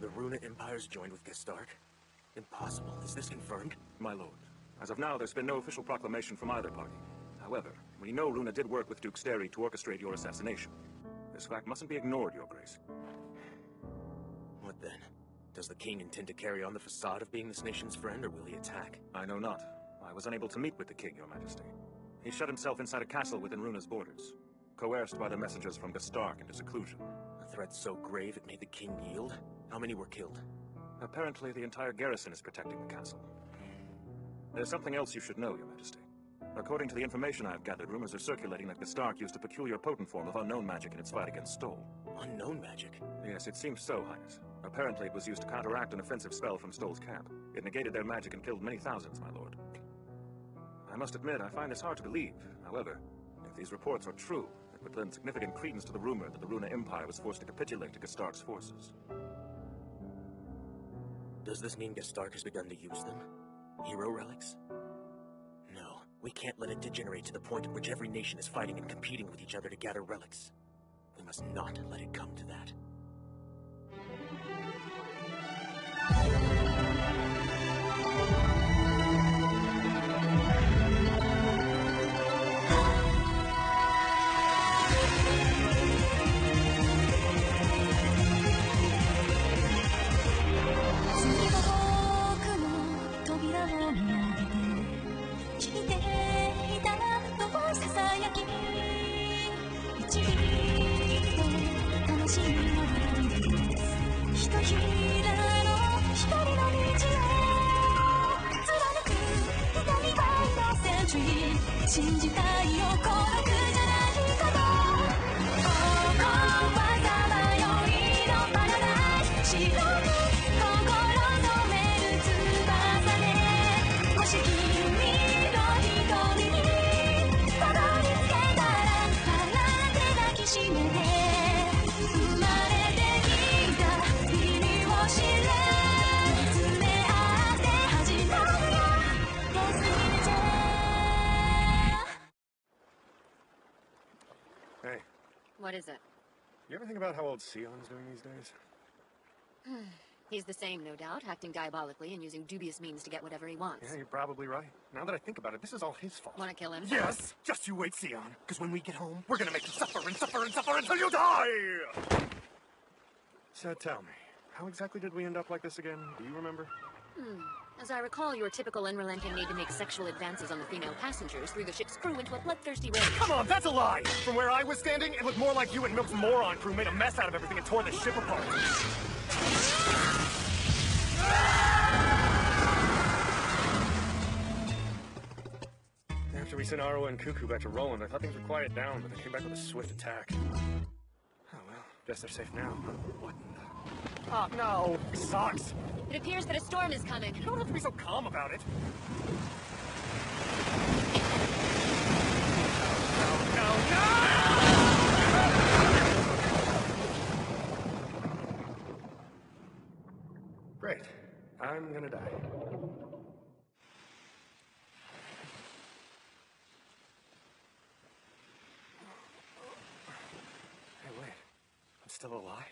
The Runa Empire's joined with Gestark? Impossible. Is this confirmed? My lord, as of now, there's been no official proclamation from either party. However, we know Runa did work with Duke Steri to orchestrate your assassination. This fact mustn't be ignored, Your Grace. What then? Does the king intend to carry on the facade of being this nation's friend, or will he attack? I know not. I was unable to meet with the king, Your Majesty. He shut himself inside a castle within Runa's borders, coerced by the messengers from Gestark into seclusion. A threat so grave it made the king yield? How many were killed? Apparently, the entire garrison is protecting the castle. There's something else you should know, Your Majesty. According to the information I've gathered, rumors are circulating that Gestark used a peculiar potent form of unknown magic in its fight against Stoll. Unknown magic? Yes, it seems so, Highness. Apparently, it was used to counteract an offensive spell from Stoll's camp. It negated their magic and killed many thousands, my lord. I must admit, I find this hard to believe. However, if these reports are true, it would lend significant credence to the rumor that the Runa Empire was forced to capitulate to Gestark's forces. Does this mean Gestark has begun to use them? Hero relics? No, we can't let it degenerate to the point at which every nation is fighting and competing with each other to gather relics. We must not let it come to that. Hey. What is it? You ever think about how old Sion's doing these days? He's the same, no doubt, acting diabolically and using dubious means to get whatever he wants. Yeah, you're probably right. Now that I think about it, this is all his fault. Wanna kill him? Yes! Just you wait, Sion. Because when we get home, we're gonna make you suffer and suffer and suffer until you die! So tell me, how exactly did we end up like this again? Do you remember? As I recall, your typical unrelenting need to make sexual advances on the female passengers threw the ship's crew into a bloodthirsty rage. Come on, that's a lie! From where I was standing, it looked more like you and Milk's moron crew made a mess out of everything and tore the ship apart. After we sent Arwa and Cuckoo back to Roland, I thought things would quiet down, but they came back with a swift attack. Oh well, guess they're safe now. What in the... Oh, no! It sucks! It appears that a storm is coming. You don't have to be so calm about it. Great. I'm gonna die. Hey, wait. I'm still alive?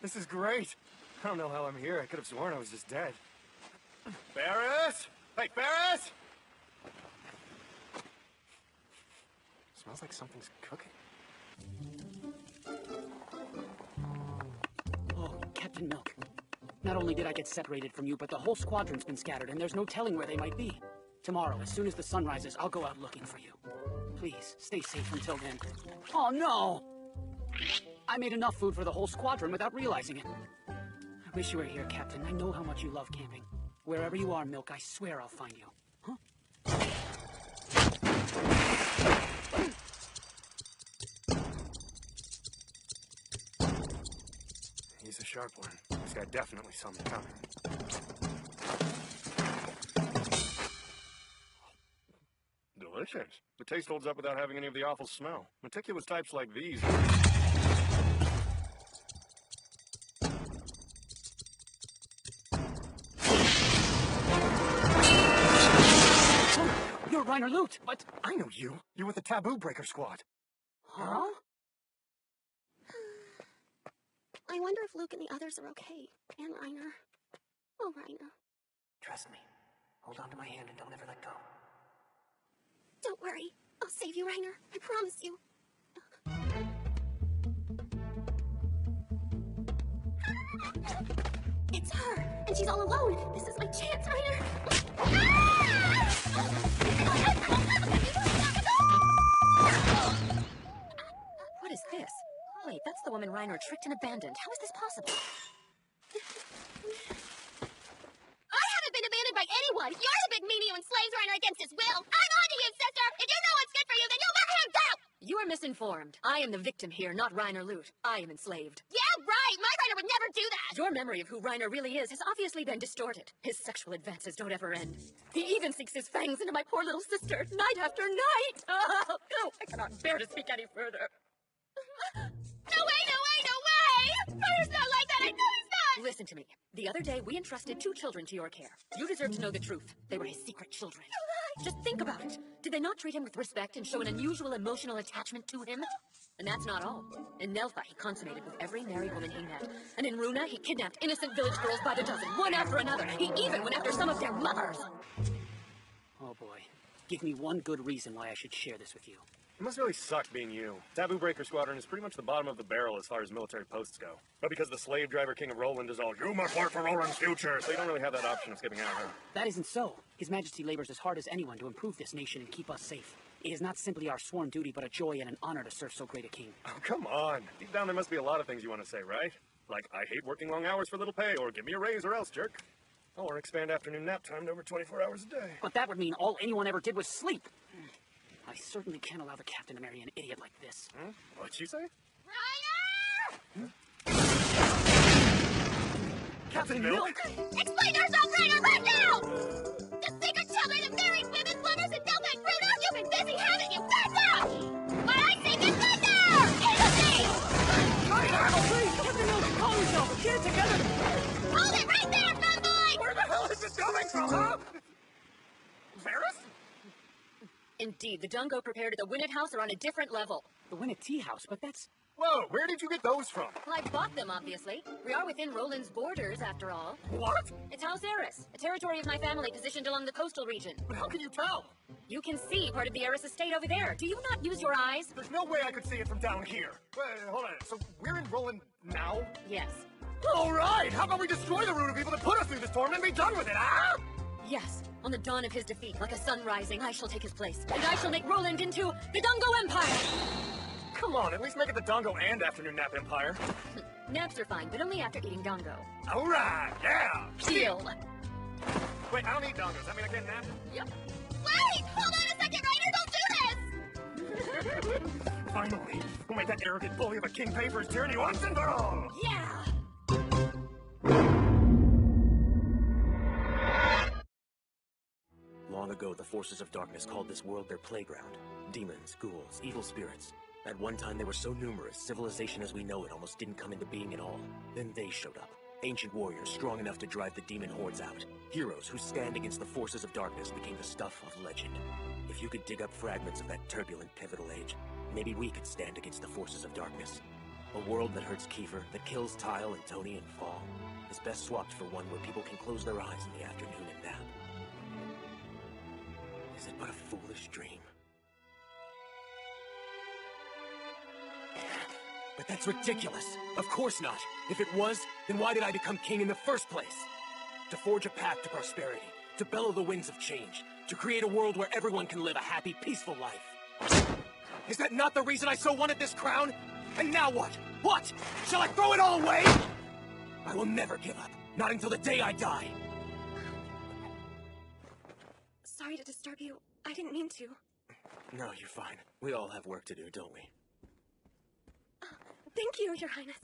This is great! I don't know how I'm here. I could have sworn I was just dead. Ferris! Hey, Ferris! Smells like something's cooking. Oh, Captain Milk. Not only did I get separated from you, but the whole squadron's been scattered, and there's no telling where they might be. Tomorrow, as soon as the sun rises, I'll go out looking for you. Please, stay safe until then. Oh, no! I made enough food for the whole squadron without realizing it. I wish you were here, Captain. I know how much you love camping. Wherever you are, Milk, I swear I'll find you. Huh? He's a sharp one. This guy definitely saw me coming. Delicious. The taste holds up without having any of the awful smell. Meticulous types like these. You're Reiner Loot, but... I know you. You're with the Taboo Breaker Squad. Huh? I'm wonder if Luke and the others are okay. And Reiner. Oh, Reiner. Trust me. Hold on to my hand and don't ever let go. Don't worry. I'll save you, Reiner. I promise you. It's her, and she's all alone. This is my chance, Reiner. What is this? Wait, that's the woman Reiner tricked and abandoned. How is this possible? I haven't been abandoned by anyone. You're the big meanie who enslaves Reiner against his will. I'm on to you, sister. If you know what's good for you, then you'll let him go. You are misinformed. I am the victim here, not Reiner Loot. I am enslaved. Yeah, right. My Reiner would never do that. Your memory of who Reiner really is has obviously been distorted. His sexual advances don't ever end. He even sinks his fangs into my poor little sister, night after night. Oh, I cannot bear to speak any further. No way, no way, no way! Reiner's not like that. I know he's not. Listen to me. The other day, we entrusted 2 children to your care. You deserve to know the truth. They were his secret children. Just think about it. Did they not treat him with respect and show an unusual emotional attachment to him? And that's not all. In Nelfa, he consummated with every married woman he met. And in Runa, he kidnapped innocent village girls by the dozen, one after another. He even went after some of their mothers. Oh boy. Give me one good reason why I should share this with you. It must really suck being you. Taboo Breaker Squadron is pretty much the bottom of the barrel as far as military posts go. But because the slave driver king of Roland is all, you must work for Roland's future, so you don't really have that option of skipping out, huh? That isn't so. His Majesty labors as hard as anyone to improve this nation and keep us safe. It is not simply our sworn duty, but a joy and an honor to serve so great a king. Oh, come on. Deep down there must be a lot of things you want to say, right? Like, I hate working long hours for little pay, or give me a raise or else, jerk. Or expand afternoon nap time to over 24 hours a day. But that would mean all anyone ever did was sleep. I certainly can't allow the captain to marry an idiot like this. What'd she say? Reiner! Captain Milk? Explain yourself, Reiner, right now! The secret children of married women, lovers, and Delta and Runa, you've been busy having you fed out! But I think it's thunder! Easy! Reiner, please, Captain Milk, calm yourself. Get it together. Hold it right there, fanboy! Where the hell is this coming from, huh? Varys? Indeed, the Dungo prepared at the Winnet House are on a different level. The Winnet Tea House, but that's... Whoa, where did you get those from? Well, I bought them, obviously. We are within Roland's borders, after all. What? It's House Eris, a territory of my family positioned along the coastal region. But how can you tell? You can see part of the Eris estate over there. Do you not use your eyes? There's no way I could see it from down here. Wait, hold on. So we're in Roland now? Yes. All right. How about we destroy the Runa people that put us through the storm and be done with it, ah? Yes. On the dawn of his defeat, like a sun rising, I shall take his place. And I shall make Roland into the Dungo Empire! Come on, at least make it the Dongo and Afternoon Nap Empire. Naps are fine, but only after eating Dongo. All right, yeah. Deal. Wait, I don't eat Dongos. I mean, I can't nap. Yep. Wait! Hold on a second, Reiner! Don't do this! Finally, we'll make that arrogant bully of a king pay for his tyranny once and for all. Yeah! Long ago, the forces of darkness called this world their playground. Demons, ghouls, evil spirits. At one time, they were so numerous, civilization as we know it almost didn't come into being at all. Then they showed up. Ancient warriors strong enough to drive the demon hordes out. Heroes whose stand against the forces of darkness became the stuff of legend. If you could dig up fragments of that turbulent, pivotal age, maybe we could stand against the forces of darkness. A world that hurts Kiefer, that kills Tile and Tony and Fall, is best swapped for one where people can close their eyes in the afternoon and nap. Is it but a foolish dream? But that's ridiculous! Of course not! If it was, then why did I become king in the first place? To forge a path to prosperity, to bellow the winds of change, to create a world where everyone can live a happy, peaceful life. Is that not the reason I so wanted this crown? And now what? What? Shall I throw it all away? I will never give up. Not until the day I die. Sorry to disturb you. I didn't mean to. No, you're fine. We all have work to do, don't we? Thank you, Your Highness.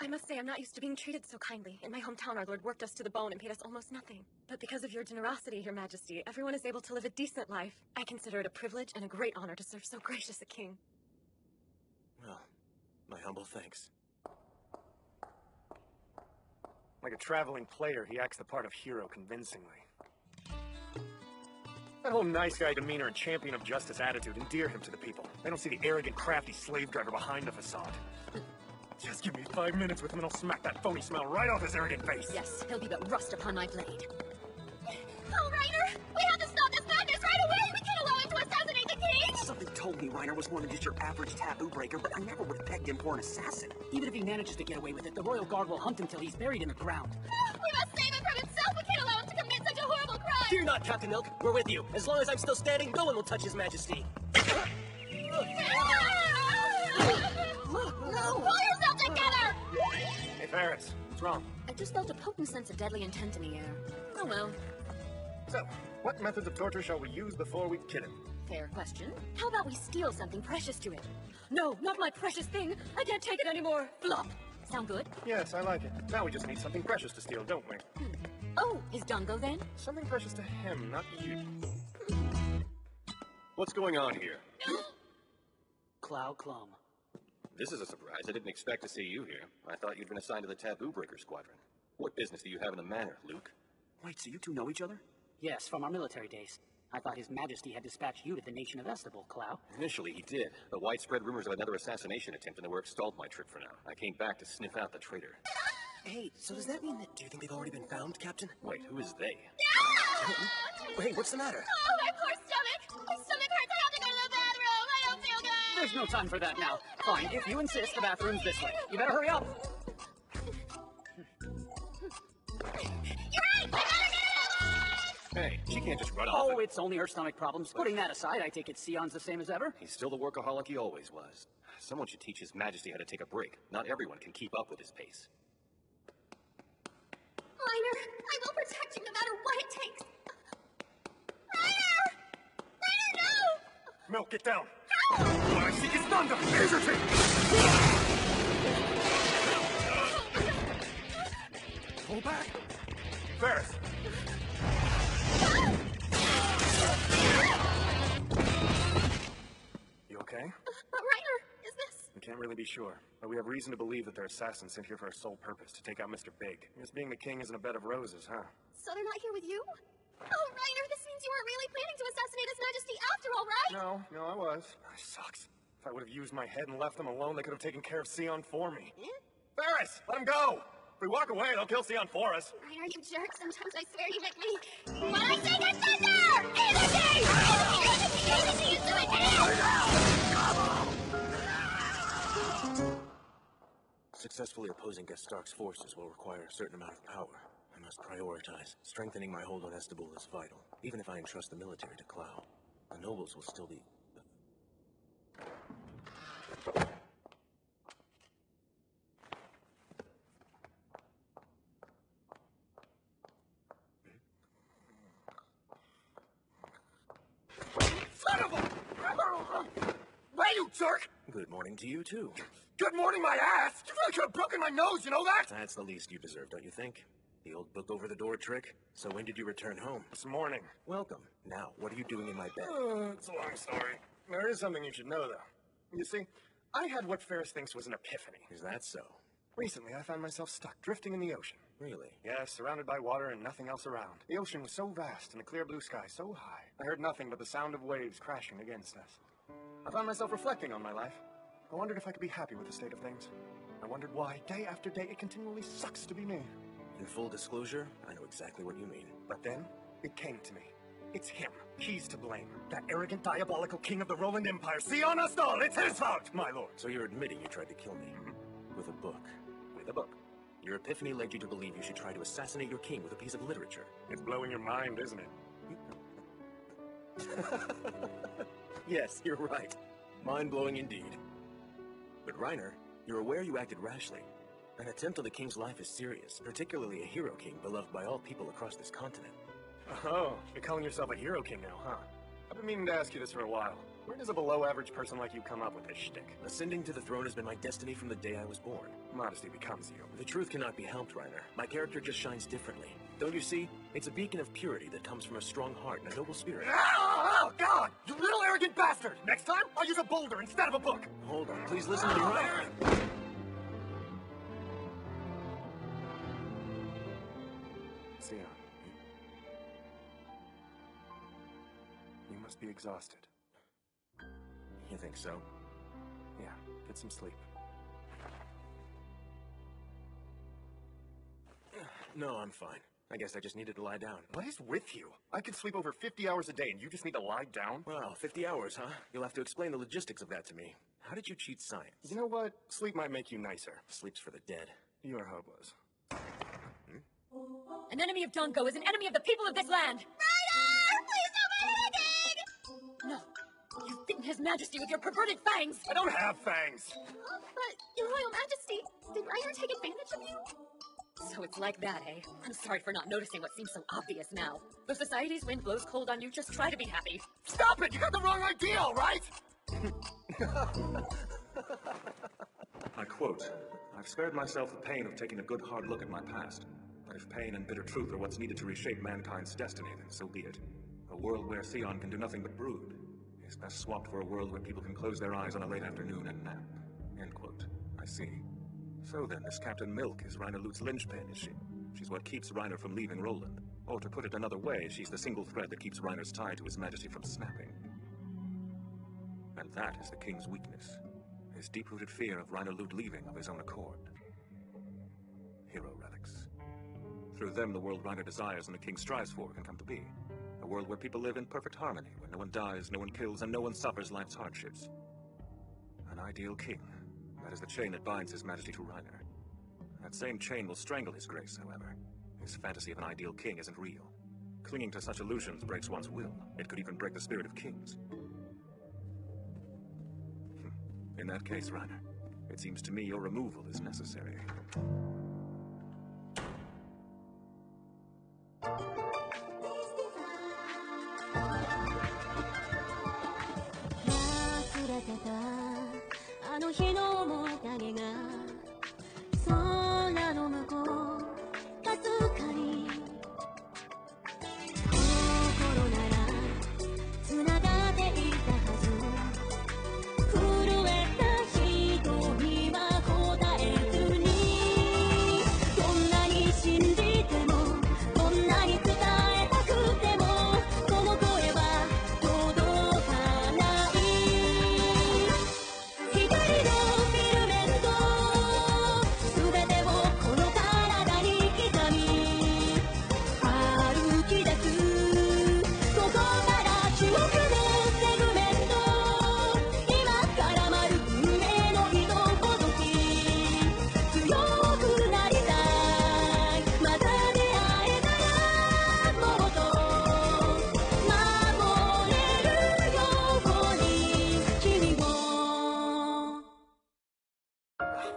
I must say, I'm not used to being treated so kindly. In my hometown, our lord worked us to the bone and paid us almost nothing. But because of your generosity, Your Majesty, everyone is able to live a decent life. I consider it a privilege and a great honor to serve so gracious a king. Well, my humble thanks. Like a traveling player, he acts the part of hero convincingly. That whole nice guy demeanor and champion of justice attitude endear him to the people. They don't see the arrogant, crafty slave driver behind the facade. Just give me 5 minutes with him and I'll smack that phony smell right off his arrogant face. Yes, he'll be but rust upon my blade. Oh, Reiner! We have to stop this madness right away! We can't allow him to assassinate the king! Something told me Reiner was more than just your average taboo breaker, but I never would have pegged him for an assassin. Even if he manages to get away with it, the Royal Guard will hunt him till he's buried in the ground. We must save him from himself! We can't allow him to commit such a horrible crime! Fear not, Captain Milk. We're with you. As long as I'm still standing, no one will touch His Majesty. No! Pull yourself together! Hey, Ferris, what's wrong? I just felt a potent sense of deadly intent in the air. Oh well, So, what methods of torture shall we use before we kill him? fair question. How about we steal something precious to it? No, not my precious thing! I can't take it anymore! Flop! Sound good? Yes, I like it. Now we just need something precious to steal, don't we? Oh, his Dungo then? Something precious to him, not you. What's going on here? Clow Clum. This is a surprise. I didn't expect to see you here. I thought you'd been assigned to the Taboo Breaker Squadron. What business do you have in the manor, Luke? Wait, so you two know each other? Yes, from our military days. I thought His Majesty had dispatched you to the nation of Estable, Clow. Initially, he did, but widespread rumors of another assassination attempt in the works stalled my trip for now. I came back to sniff out the traitor. Hey, so does that mean that... Do you think they've already been found, Captain? Wait, who is they? Wait, what's the matter? Oh, my poor stomach! My stomach hurts! I have to go to the bathroom! I don't feel good! There's no time for that now. Fine, if you insist, the bathroom's this way. You better hurry up. Hey, she can't just run off. Oh, it's only her stomach problems. Putting that aside, I take it Sion's the same as ever? He's still the workaholic he always was. Someone should teach His Majesty how to take a break. Not everyone can keep up with his pace. Reiner, I will protect you no matter what it takes. Reiner! Reiner, no! Milk, get down! What I seek is thunder! Here's your team! Pull back! Ferris! You okay? Reiner, is this... We can't really be sure, but we have reason to believe that they're assassins sent here for a sole purpose, to take out Mr. Big. I guess being the king isn't a bed of roses, huh? So they're not here with you? Oh, Reiner, this means you weren't really planning to assassinate His Majesty after all, right? No, I was. That sucks. If I would have used my head and left them alone, they could have taken care of Sion for me. Ferris, let him go! If we walk away, they'll kill Sion for us. Reiner, you jerk. Sometimes I swear you make me... When I say get thunder! Energy! Energy is doing Successfully opposing Gestark's forces will require a certain amount of power. I must prioritize. Strengthening my hold on Estable is vital. Even if I entrust the military to Clow, the nobles will still be... Son of a... Hey, you jerk! Good morning to you, too. Good morning, my ass! You really could have broken my nose, you know that? That's the least you deserve, don't you think? The old book over the door trick? So when did you return home? This morning. Welcome. Now, what are you doing in my bed? It's a long story. There is something you should know, though. You see, I had what Ferris thinks was an epiphany. Is that so? Recently, I found myself stuck, drifting in the ocean. Really? Yes, surrounded by water and nothing else around. The ocean was so vast and the clear blue sky so high. I heard nothing but the sound of waves crashing against us. I found myself reflecting on my life. I wondered if I could be happy with the state of things. I wondered why, day after day, it continually sucks to be me. In full disclosure, I know exactly what you mean. But then, it came to me. It's him. He's to blame. That arrogant, diabolical king of the Roland Empire. Sion us all! It's his fault, my lord! So you're admitting you tried to kill me? With a book? With a book. Your epiphany led you to believe you should try to assassinate your king with a piece of literature. It's blowing your mind, isn't it? Yes, you're right. Mind-blowing indeed. But Reiner, you're aware you acted rashly. An attempt on the king's life is serious, particularly a hero king beloved by all people across this continent. Oh, you're calling yourself a hero king now, huh? I've been meaning to ask you this for a while. Where does a below-average person like you come up with this shtick? Ascending to the throne has been my destiny from the day I was born. Modesty becomes you. The truth cannot be helped, Reiner. My character just shines differently. Don't you see? It's a beacon of purity that comes from a strong heart and a noble spirit. Oh, God! You little arrogant bastard! Next time, I'll use a boulder instead of a book! Hold on, please listen to me, Reiner. Sion. You must be exhausted. You think so? Yeah, get some sleep. No, I'm fine. I guess I just needed to lie down. What is with you? I could sleep over 50 hours a day and you just need to lie down? Well, 50 hours, huh? You'll have to explain the logistics of that to me. How did you cheat science? You know what? Sleep might make you nicer. Sleep's for the dead. You're hopeless. An enemy of Donko is an enemy of the people of this land! Ryder! Please don't be anything! No. You've bitten his majesty with your perverted fangs! I don't have fangs! But, Your Royal Majesty, did Ryder take advantage of you? So it's like that, eh? I'm sorry for not noticing what seems so obvious now. Though society's wind blows cold on you, just try to be happy. Stop it! You got the wrong idea, all right? I quote, "I've spared myself the pain of taking a good hard look at my past. But if pain and bitter truth are what's needed to reshape mankind's destiny, then so be it. A world where Theon can do nothing but brood is best swapped for a world where people can close their eyes on a late afternoon and nap." End quote. I see. So then, this Captain Milk is Reiner Lut's linchpin, is she? She's what keeps Reiner from leaving Roland. Or to put it another way, she's the single thread that keeps Reiner's tie to his majesty from snapping. And that is the king's weakness. His deep-rooted fear of Reiner Lut leaving of his own accord. Hero relics. Through them, the world Reiner desires and the king strives for can come to be. A world where people live in perfect harmony, where no one dies, no one kills, and no one suffers life's hardships. An ideal king. That is the chain that binds his majesty to Reiner. That same chain will strangle his grace, however. His fantasy of an ideal king isn't real. Clinging to such illusions breaks one's will. It could even break the spirit of kings. In that case, Reiner, it seems to me your removal is necessary.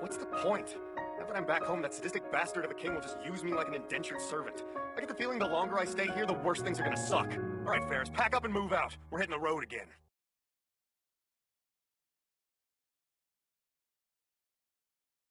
What's the point? Now that I'm back home, that sadistic bastard of a king will just use me like an indentured servant. I get the feeling the longer I stay here, the worse things are gonna suck. All right, Ferris, pack up and move out. We're hitting the road again.